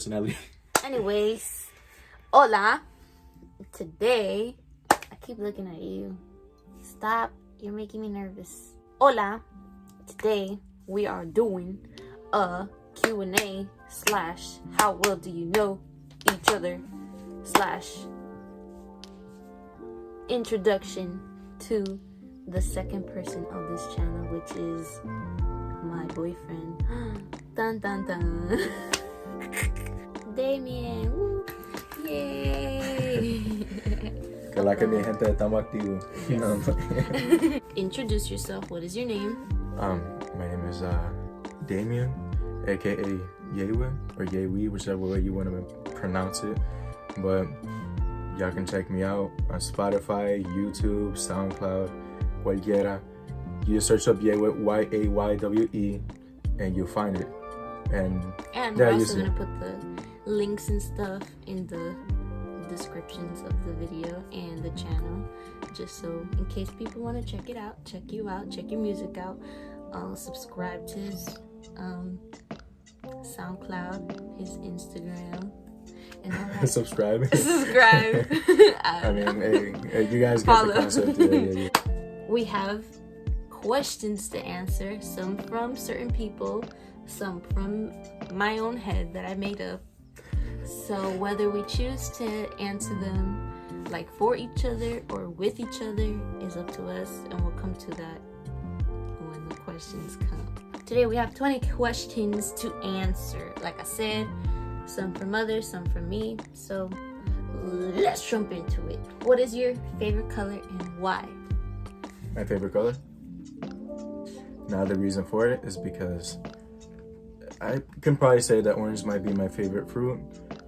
personality. Anyways, hola. Today, I keep looking at you. Stop. You're making me nervous. Hola. Today, we are doing a Q&A / how well do you know each other / introduction to the second person of this channel, which is my boyfriend. Dun dun dun. Damien. Woo. Yay. Que la que mi gente estamos activo. Yes. Introduce yourself. What is your name? My name is Damien, aka Yewe or Yewe, whichever way you want to pronounce it. But y'all can check me out on Spotify, YouTube, SoundCloud, cualquiera. You search up Yewe, Y-A-Y-W-E, and you'll find it. And we're also gonna put the links and stuff in the descriptions of the video and the channel, just so in case people want to check it out, check you out, check your music out. Subscribe to his SoundCloud, his Instagram, and all that. Subscribe. I mean, hey, you guys get follow. the concept. Yeah. We have questions to answer, some from certain people, some from my own head that I made up. So whether we choose to answer them like for each other or with each other is up to us, and we'll come to that when the questions come. Today we have 20 questions to answer. Like I said, some from others, some from me. So let's jump into it. What is your favorite color and why? My favorite color? Now the reason for it is because I can probably say that orange might be my favorite fruit.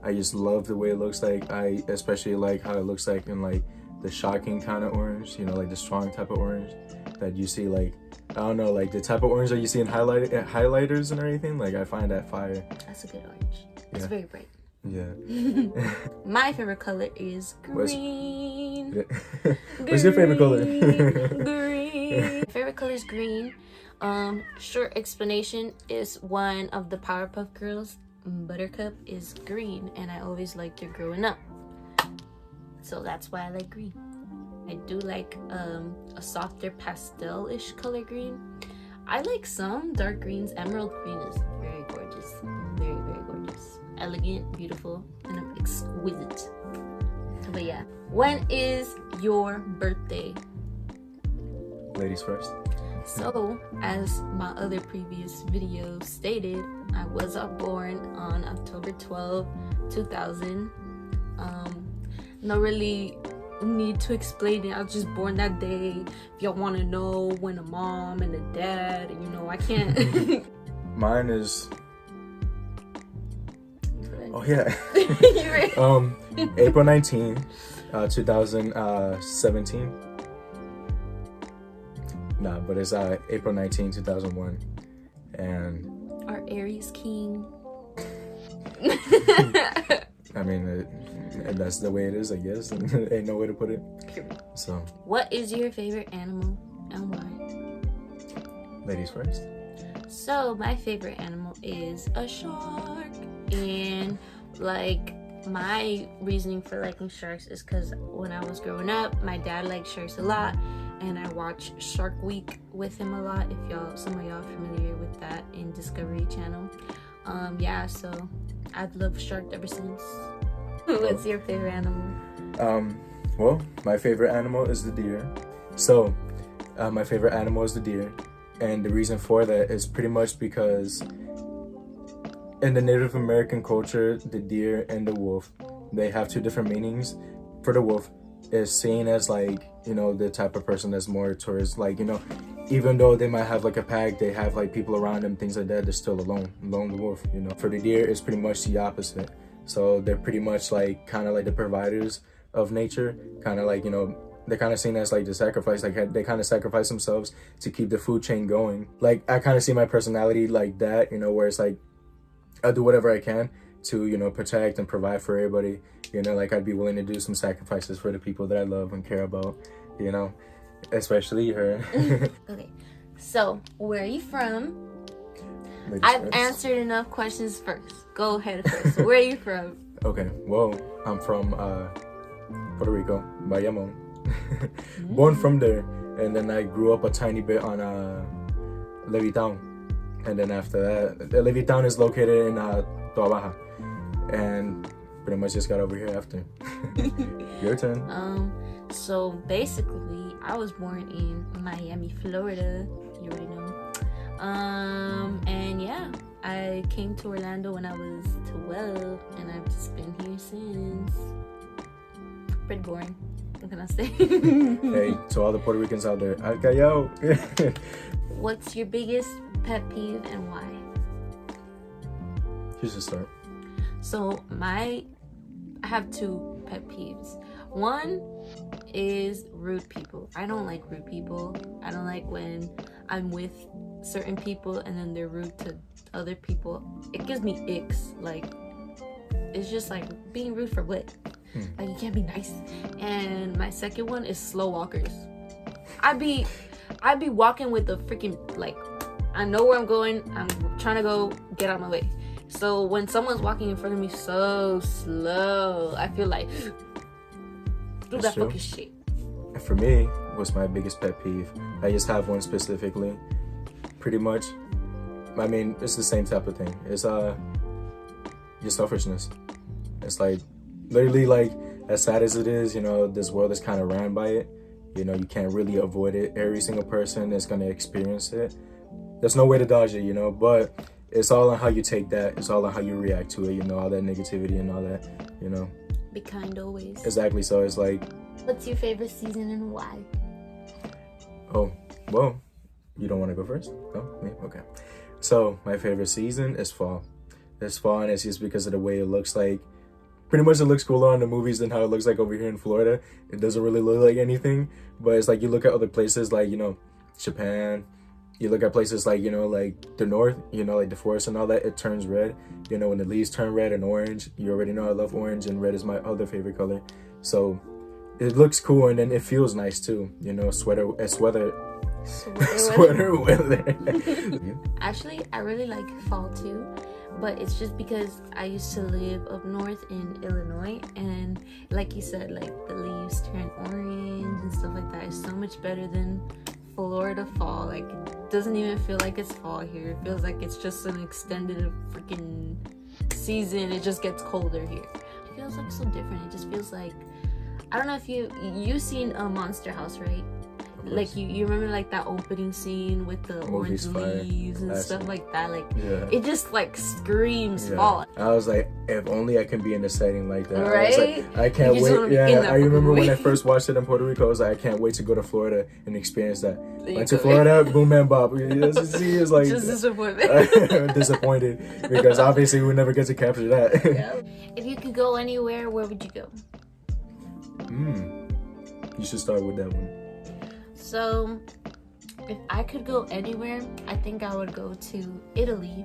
I just love the way it looks like. I especially like how it looks like in like the shocking kind of orange, like the strong type of orange that you see, like, I don't know, like the type of orange that you see in highlighters and everything. Like, I find that fire. That's a good orange. It's very bright. Yeah. My favorite color is green. What's your favorite color? Green. Favorite color is green. Short explanation is one of the Powerpuff Girls. Buttercup is green, and I always liked her growing up, so that's why I like green. I do like a softer pastel-ish color green. I like some dark greens. Emerald green is very gorgeous, very, very gorgeous, elegant, beautiful, and exquisite. But yeah, when is your birthday? Ladies first. So, as my other previous video stated, I was born on October 12, 2000. No really need to explain it. I was just born that day. If y'all want to know when a mom and a dad, I can't. Mine is... Oh, yeah. You ready? April 19, 2017. Nah, but it's April 19, 2001. And... Our Aries king. I mean, that's the way it is, I guess. Ain't no way to put it. So. What is your favorite animal and why? Ladies first. So, my favorite animal is a shark. And, my reasoning for liking sharks is because when I was growing up, my dad liked sharks a lot. And I watch Shark Week with him a lot. If some of y'all are familiar with that in Discovery Channel. So I've loved sharks ever since. What's your favorite animal? Well, my favorite animal is the deer. So, my favorite animal is the deer. And the reason for that is pretty much because in the Native American culture, the deer and the wolf, they have two different meanings. For the wolf, is seen as the type of person that's more towards even though they might have a pack, they have people around them, things like that, they're still alone wolf. For the deer, it's pretty much the opposite. So they're pretty much kind of the providers of nature, kind of they're kind of seen as the sacrifice, they kind of sacrifice themselves to keep the food chain going. I kind of see my personality like that, where it's I do whatever I can to protect and provide for everybody. I'd be willing to do some sacrifices for the people that I love and care about, especially her. Okay, so where are you from? I've answered enough questions first. Go ahead first. Where are you from? Okay, well, I'm from Puerto Rico, Bayamon. Born from there, and then I grew up a tiny bit on Levittown. And then after that, Levittown is located in Toa Baja. And pretty much just got over here after. Your turn. So basically, I was born in Miami, Florida. You already know. And yeah, I came to Orlando when I was 12, and I've just been here since. Pretty boring. What can I say? Hey, to all the Puerto Ricans out there, okay, yo. What's your biggest pet peeve and why? You should start. So I have two pet peeves. One is rude people. I don't like rude people. I don't like when I'm with certain people and then they're rude to other people. It gives me icks. Like, it's just like being rude for what? Like, you can't be nice. And my second one is slow walkers. I'd be walking with the freaking, like, I know where I'm going. I'm trying to go, get out of my way. So when someone's walking in front of me so slow, I feel like, do that fucking shit. For me, what's my biggest pet peeve? I just have one specifically. Pretty much, I mean, it's the same type of thing. It's your selfishness. It's like, literally, like, as sad as it is, you know, this world is kind of ran by it. You know, you can't really avoid it. Every single person is going to experience it. There's no way to dodge it, you know, but it's all on how you take that. It's all on how you react to it, you know, all that negativity and all that, you know. Be kind always. Exactly. So it's like, what's your favorite season and why? Oh, well, you don't want to go first? No? Me? Okay. So my favorite season is fall. It's fall, and it's just because of the way it looks like. Pretty much it looks cooler on the movies than how it looks like over here in Florida. It doesn't really look like anything, but it's like you look at other places like, you know, Japan. You look at places like, you know, like the north, you know, like the forest and all that, it turns red. You know, when the leaves turn red and orange, you already know I love orange, and red is my other favorite color. So it looks cool, and then it feels nice too. You know, sweater weather. Actually, I really like fall too, but it's just because I used to live up north in Illinois, and like you said, like the leaves turn orange and stuff like that. It's so much better than Florida fall. Like, it doesn't even feel like it's fall here. It feels like it's just an extended freaking season. It just gets colder here. It feels like so different. It just feels like, I don't know if you've seen a Monster House, right? Like you remember like that opening scene with the orange leaves and stuff like that. Like, it just like screams fall. I was like, if only I can be in a setting like that. Right? I was like, I can't wait. Yeah, I remember when I first watched it in Puerto Rico. I was like, I can't wait to go to Florida and experience that. Went to Florida, boom, man, bop. It's like just disappointed. Disappointed because obviously we never get to capture that. Yeah. If you could go anywhere, where would you go? You should start with that one. So, if I could go anywhere, I think I would go to Italy.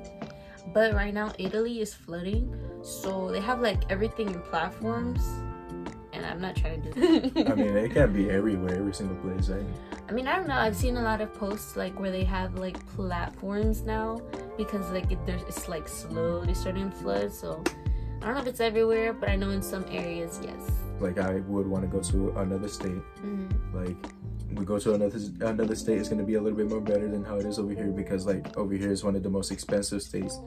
But right now, Italy is flooding. So, they have like everything in platforms. And I'm not trying to do that. I mean, it can't be everywhere, every single place, right? I mean, I don't know. I've seen a lot of posts like where they have like platforms now. Because like it's like slowly starting to flood. So, I don't know if it's everywhere. But I know in some areas, yes. Like, I would want to go to another state. Like, we go to another state, it's going to be a little bit more better than how it is over here, because like over here is one of the most expensive states.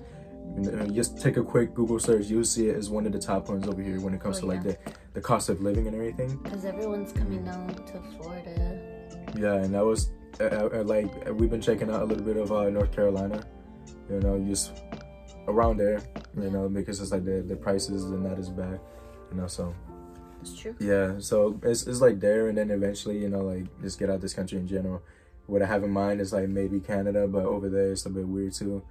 You know, just take a quick Google search, you'll see it as one of the top ones over here when it comes to like the cost of living and everything. Because everyone's coming down to Florida. Yeah, and that was like, we've been checking out a little bit of North Carolina, you know, just around there, you know, because it's like the prices are not as bad, you know, so. It's true. Yeah, so it's like there, and then eventually, you know, like just get out this country in general. What I have in mind is like maybe Canada, but over there it's a bit weird too.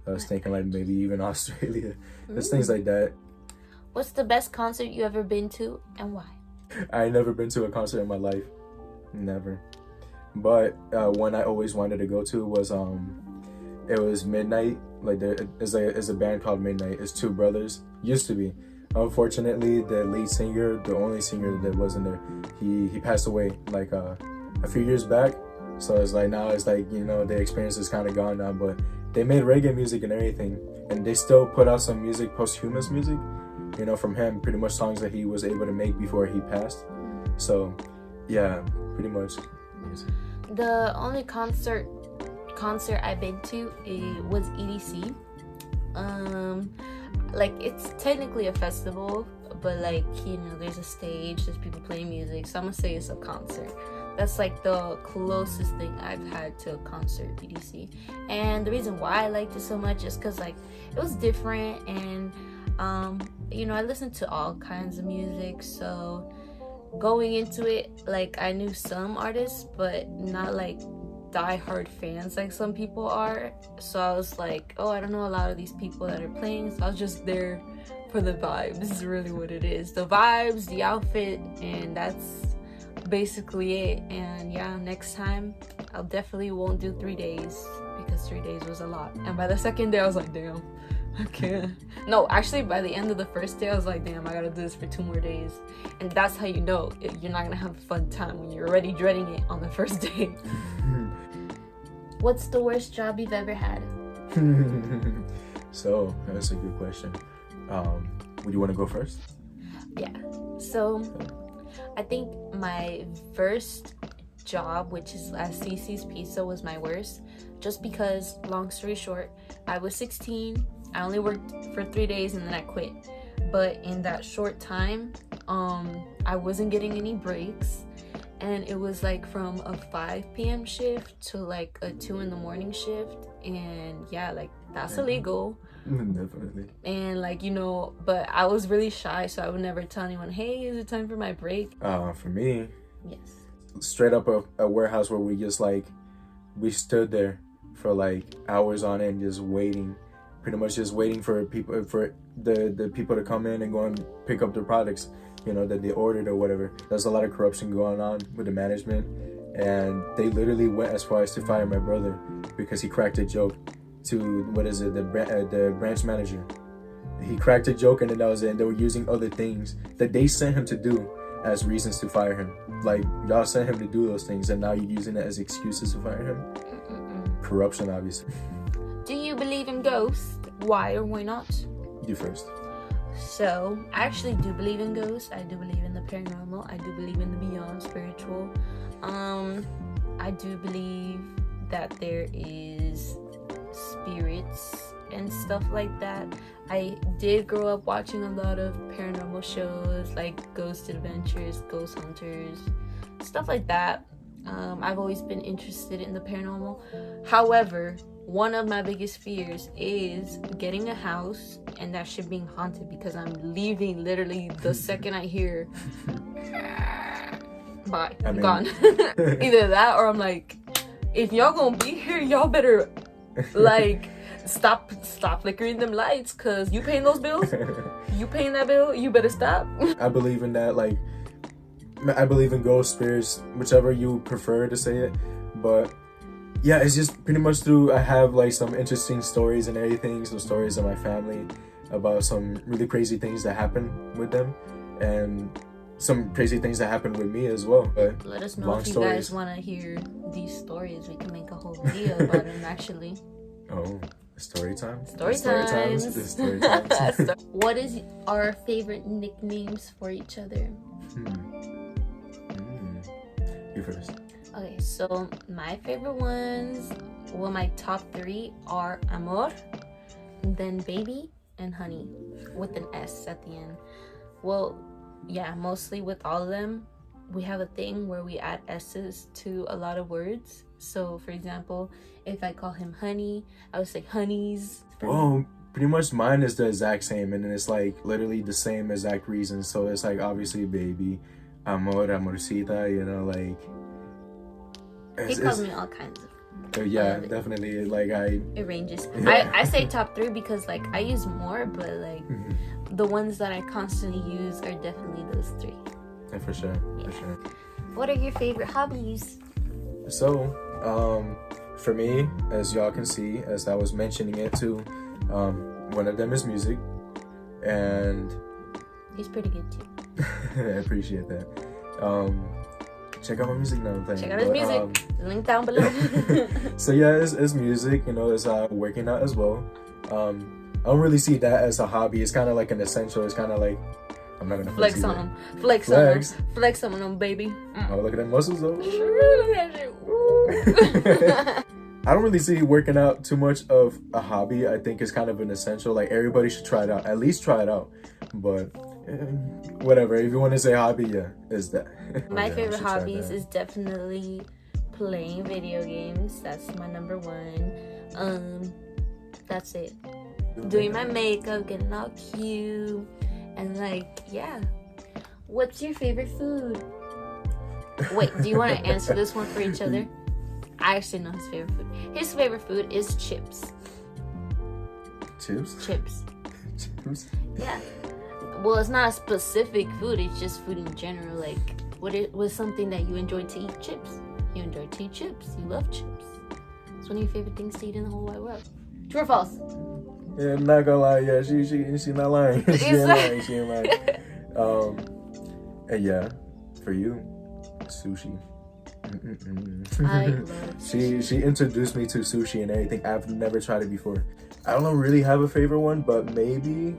I was thinking like maybe even Australia. There's things like that. What's the best concert you ever been to and why? I ain't never been to a concert in my life. Never. But one I always wanted to go to was it was Midnight. Like there is a band called Midnight. It's two brothers. Used to be. Unfortunately, the lead singer, the only singer that wasn't there, he passed away like a few years back. So it's like now it's like, you know, the experience is kind of gone now, but they made reggae music and everything, and they still put out some music, posthumous music, you know, from him, pretty much songs that he was able to make before he passed. So yeah, pretty much. The only concert I've been to was EDC. Like, it's technically a festival, but like, you know, there's a stage, there's people playing music, so I'm gonna say it's a concert. That's like the closest thing I've had to a concert, EDC. And the reason why I liked it so much is because like it was different, and you know, I listened to all kinds of music, so going into it, like, I knew some artists, but not like die-hard fans like some people are. So I was like, oh, I don't know a lot of these people that are playing, so I was just there for the vibes. This is really what it is, the vibes, the outfit, and that's basically it. And yeah, next time I'll definitely won't do 3 days, because 3 days was a lot, and by the second day I was like, damn, I can't. No, actually, by the end of the first day I was like, damn, I gotta do this for 2 more days. And that's how you know you're not gonna have a fun time, when you're already dreading it on the first day. What's the worst job you've ever had? So that's a good question. Would you want to go first? Yeah, so I think my first job, which is at CC's Pizza, was my worst, just because, long story short, I was 16. I only worked for 3 days and then I quit. But in that short time, I wasn't getting any breaks, and it was like from a 5 p.m. shift to like a 2 in the morning shift, and yeah, like, that's illegal. Definitely. And like, you know, but I was really shy, so I would never tell anyone, hey, is it time for my break? For me, Yes. straight up a warehouse where we just like, we stood there for like hours on end, just waiting, pretty much just waiting for people, for the people to come in and go and pick up their products, you know, that they ordered or whatever. There's a lot of corruption going on with the management, and they literally went as far as to fire my brother because he cracked a joke to, the branch manager. He cracked a joke, and then that was it. And they were using other things that they sent him to do as reasons to fire him. Like, y'all sent him to do those things, and now you're using it as excuses to fire him. Corruption, obviously. Do you believe in ghosts? Why or why not? You first. So, I actually do believe in ghosts. I do believe in the paranormal. I do believe in the beyond spiritual. I do believe that there is spirits and stuff like that. I did grow up watching a lot of paranormal shows like Ghost Adventures, Ghost Hunters, stuff like that. I've always been interested in the paranormal. However, one of my biggest fears is getting a house and that shit being haunted, because I'm leaving literally the second I hear bye, I'm gone. Either that, or I'm like, if y'all gonna be here, y'all better like stop flickering them lights, cause you paying those bills, you paying that bill, you better stop. I believe in that. Like, I believe in ghost spirits, whichever you prefer to say it, but yeah, it's just pretty much through, I have like some interesting stories and everything, some stories of my family about some really crazy things that happen with them, and some crazy things that happen with me as well. But let us know if you guys want to hear these stories. We can make a whole video about them, actually. Oh, story time? Story times. What is our favorite nicknames for each other? You first. Okay, so my favorite ones, well, my top 3 are Amor, then Baby, and Honey, with an S at the end. Well, yeah, mostly with all of them, we have a thing where we add S's to a lot of words. So, for example, if I call him Honey, I would say Honeys. Well, pretty much mine is the exact same, and then it's like literally the same exact reason. So it's like, obviously Baby, Amor, Amorcita, you know, like... He calls me all kinds of... yeah, definitely. Like, it ranges. Yeah. I say top 3 because, like, I use more, but, like, the ones that I constantly use are definitely those 3. Yeah, for sure. Yeah. For sure. What are your favorite hobbies? So, for me, as y'all can see, as I was mentioning it too, one of them is music, and he's pretty good too. I appreciate that. check out my music now. I'm playing. Check out his music. Link down below. So yeah, it's music. You know, it's working out as well. I don't really see that as a hobby. It's kind of like an essential. It's kind of like, I'm not gonna flex on them. Flex on them, baby. Oh, look at them muscles though. Look at that. I don't really see working out too much of a hobby. I think it's kind of an essential. Like, everybody should try it out. At least try it out. But whatever. If you want to say hobby, yeah, is that. My favorite hobbies is definitely playing video games. That's my number one. That's it. Doing my makeup, getting all cute, and like, yeah. What's your favorite food? Wait, do you want to answer this one for each other? I actually know his favorite food. His favorite food is chips. Chips? Chips. Chips? Yeah. Well, it's not a specific food. It's just food in general. Like, what was something that you enjoyed to eat? Chips. You enjoy to eat chips. You love chips. It's one of your favorite things to eat in the whole wide world. True or false? Yeah, I'm not gonna lie. Yeah, she not lying. She ain't lying. And yeah, for you, sushi. I love sushi. She introduced me to sushi and everything. I've never tried it before. I don't really have a favorite one, but maybe,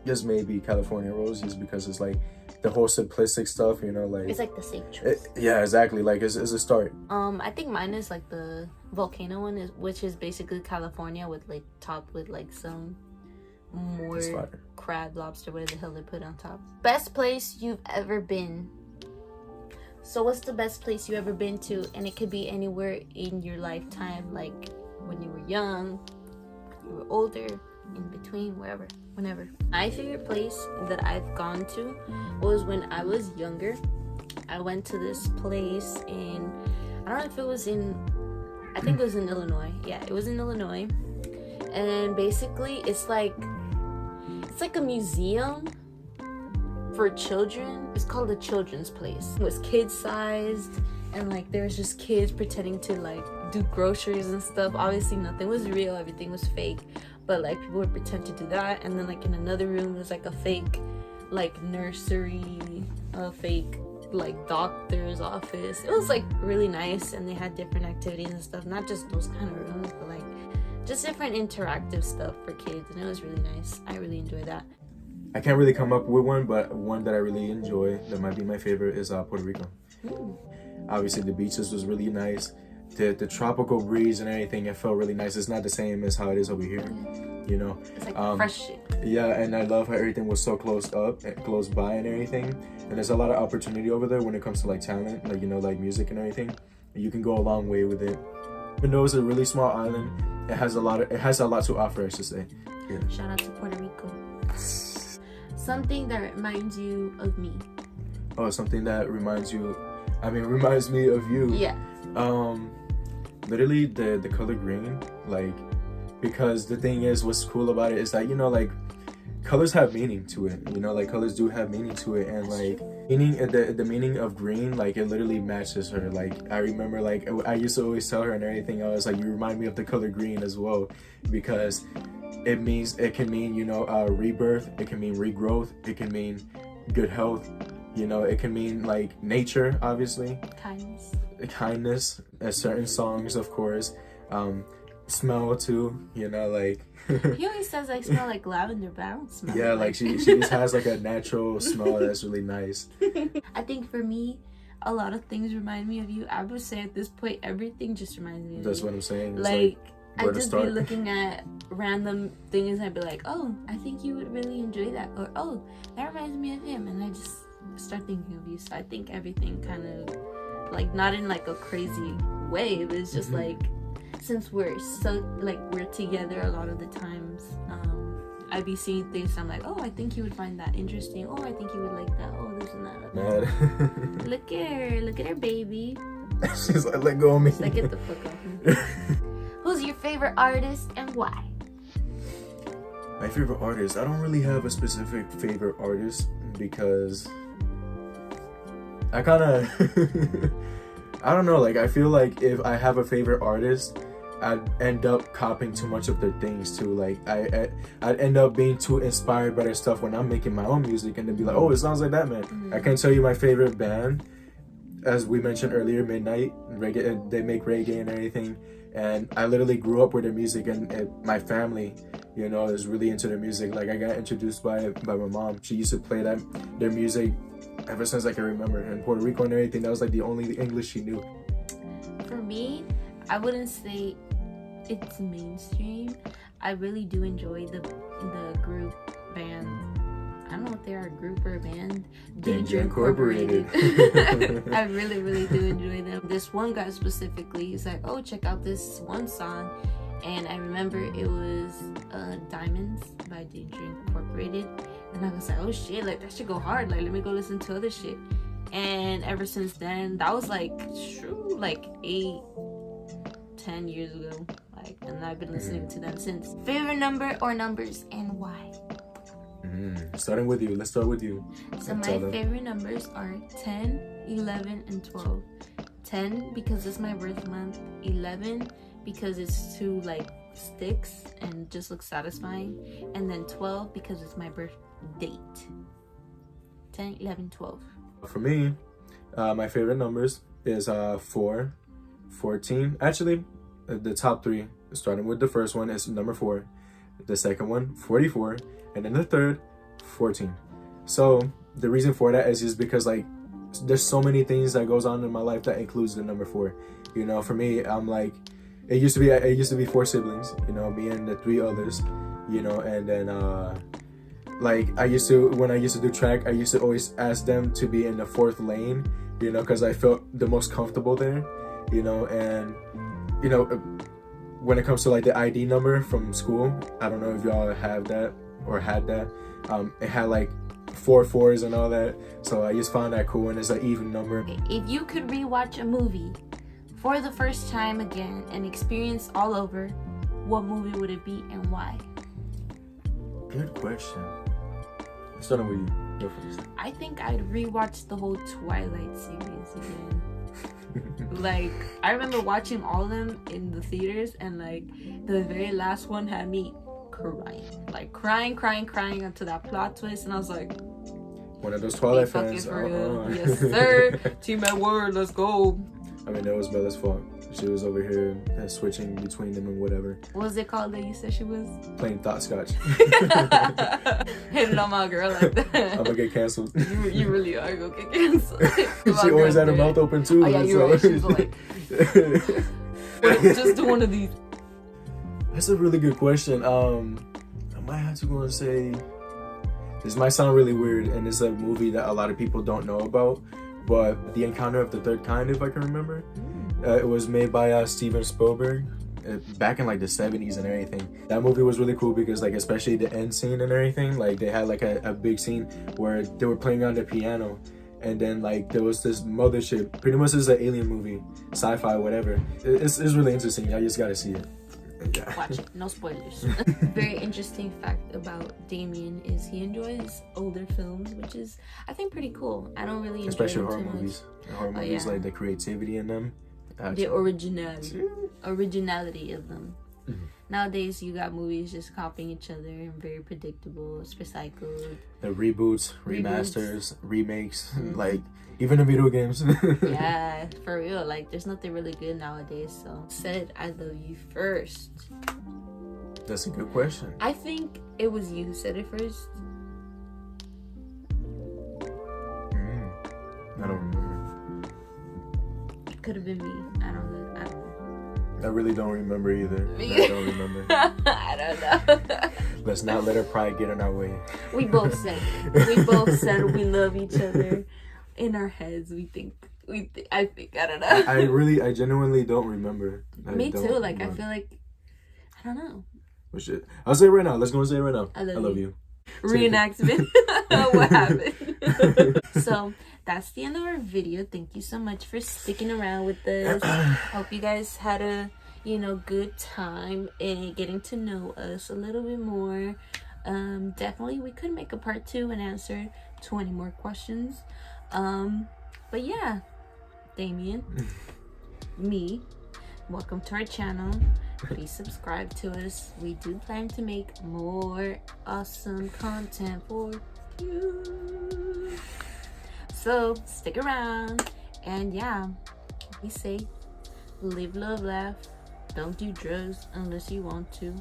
just maybe, California rolls, just because it's like the whole simplistic stuff, you know, like it's like the safe choice. Yeah, exactly. Like it's a start. I think mine is like the volcano one, which is basically California with like topped with like some more crab, lobster, whatever the hell they put on top. Best place you've ever been. So what's the best place you ever been to? And it could be anywhere in your lifetime, like when you were young, you were older, in between, whenever. My favorite place that I've gone to was when I was younger. I went to this place in, I don't know if it was in, I think it was in Illinois. Yeah, it was in Illinois. And basically it's like a museum for children. It's called the Children's Place. It was kid sized, and like there was just kids pretending to like do groceries and stuff. Obviously nothing was real, everything was fake, but like people would pretend to do that. And then like in another room was like a fake like nursery, a fake like doctor's office. It was like really nice, and they had different activities and stuff, not just those kind of rooms, but like just different interactive stuff for kids, and it was really nice. I really enjoyed that. I can't really come up with one, but one that I really enjoy, that might be my favorite, is Puerto Rico. Obviously the beaches was really nice. The tropical breeze and everything, it felt really nice. It's not the same as how it is over here, you know. It's like fresh shit. Yeah, and I love how everything was so close up and close by and everything. And there's a lot of opportunity over there when it comes to like talent, like, you know, like music and everything. You can go a long way with it. Even though it's a really small island, it has a lot to offer, I should say. Yeah. Shout out to Puerto Rico. Something that reminds you of me. Oh, something that reminds me of you. Yeah. Literally the color green, like, because the thing is, what's cool about it is that, you know, like, colors have meaning to it, you know, like colors do have meaning to it, and like the meaning of green, like it literally matches her. Like I remember, like I used to always tell her and everything, I was like, you remind me of the color green as well, because it can mean, you know, rebirth, it can mean regrowth, it can mean good health, you know, it can mean like nature, obviously, kindness, certain songs, of course, smell too, you know, like he always says I smell like lavender, but I don't smell yeah, like she just has like a natural smell that's really nice. I think for me, a lot of things remind me of you. I would say at this point, everything just reminds me of that's you. what I'm saying. It's like I'd just be looking at random things and I'd be like, oh, I think you would really enjoy that, or oh, that reminds me of him, and I just start thinking of you. So I think everything kind of like, not in like a crazy way, but it's just like, since we're so like we're together a lot of the times, I'd be seeing things and I'm like, oh, I think you would find that interesting, oh, I think you would like that, oh, this and that. Look at her baby. She's like, let go of me. She's like, get the fuck off me. Who's your favorite artist and why? My favorite artist, I don't really have a specific favorite artist, because I kind of I don't know, like I feel like if I have a favorite artist, I'd end up copying too much of their things too. Like I'd end up being too inspired by their stuff when I'm making my own music, and then be like, oh, it sounds like that, man. I can't tell you my favorite band. as we mentioned earlier, Midnight reggae. They make reggae and everything, and I literally grew up with their music, and my family, you know, is really into their music. Like I got introduced by my mom. She used to play their music ever since I can remember. In Puerto Rico and everything, that was like the only English she knew. For me, I wouldn't say it's mainstream. I really do enjoy the group band. I don't know if they're a group or a band. Danger Incorporated. I really, really do enjoy them. This one guy specifically, he's like, oh, check out this one song. And I remember it was Diamonds by Danger Incorporated. And I was like, oh shit, like that should go hard. Like, let me go listen to other shit. And ever since then, that was like 8-10 years ago. Like, and I've been listening to them since. Favorite number or numbers and why? Starting with you. Let's start with you. So my favorite numbers are 10, 11, and 12. 10 because it's my birth month. 11 because it's two like sticks and just looks satisfying. And then 12 because it's my birth date. 10, 11, 12. For me, my favorite numbers is 4, 14. Actually, the top three, starting with the first one, is number 4. The second one, 44. And then the third, 14. So the reason for that is just because like there's so many things that goes on in my life that includes the number 4. You know, for me, I'm like, it used to be 4 siblings, you know, me and the 3 others, you know, and then like when I used to do track, I used to always ask them to be in the 4th lane, you know, because I felt the most comfortable there, you know. And you know, when it comes to like the ID number from school, I don't know if y'all have that or had that. It had like 4 4s and all that, so I just found that cool, and it's an even number. If you could rewatch a movie for the first time again and experience all over, what movie would it be and why? Good question. Starting with you. Go first. I think I'd rewatch the whole Twilight series again. Like, I remember watching all of them in the theaters, and like the very last one had me crying until that plot twist, and I was like, one of those Twilight fans. Yes, sir. Team at word, let's go. I mean, that was Bella's fault. She was over here switching between them and whatever. What was it called that you said she was? Playing thought-scotch. Hitting on my girl like that. I'm gonna get canceled. You really are gonna get canceled. She always had her mouth open too. Oh yeah, you're right. She's like, just do one of these. That's a really good question. I might have to go and say, this might sound really weird, and it's a movie that a lot of people don't know about, but The Encounter of the Third Kind, if I can remember. It was made by Steven Spielberg back in like the 70s and everything. That movie was really cool because like especially the end scene and everything, like they had like a big scene where they were playing on the piano, and then like there was this mothership. Pretty much it's an alien movie, sci-fi, whatever. It's really interesting. I just gotta see it. Yeah. Watch it, no spoilers. Very interesting fact about Damien is he enjoys older films, which is I think pretty cool. I don't really enjoy especially them horror too movies. much. Horror movies, yeah. like the creativity in them. The originality of them. Mm-hmm. Nowadays, you got movies just copying each other and very predictable. It's recycled. The reboots, remasters, remakes, like even the video games. Yeah, for real. Like, there's nothing really good nowadays. So, said I love you first. That's a good question. I think it was you who said it first. I don't remember. Could have been me. I don't know. I really don't remember either. Me. I don't remember. I don't know. Let's not let our pride get in our way. We both said we love each other. In our heads, I don't know. I genuinely don't remember. Me too. Like, I feel like, I don't know. Well, shit. I'll say it right now. Let's go and say it right now. I love you. Reenactment. What happened? So, that's the end of our video. Thank you so much for sticking around with us. Hope you guys had a good time in getting to know us a little bit more. Definitely we could make a part 2 and answer 20 more questions. But yeah, Damien, me, welcome to our channel. Please subscribe to us. We do plan to make more awesome content for you. So stick around And yeah, be safe, live, love, laugh. Don't do drugs unless you want to.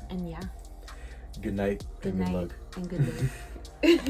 And yeah. Good night. Good and night luck. and good luck.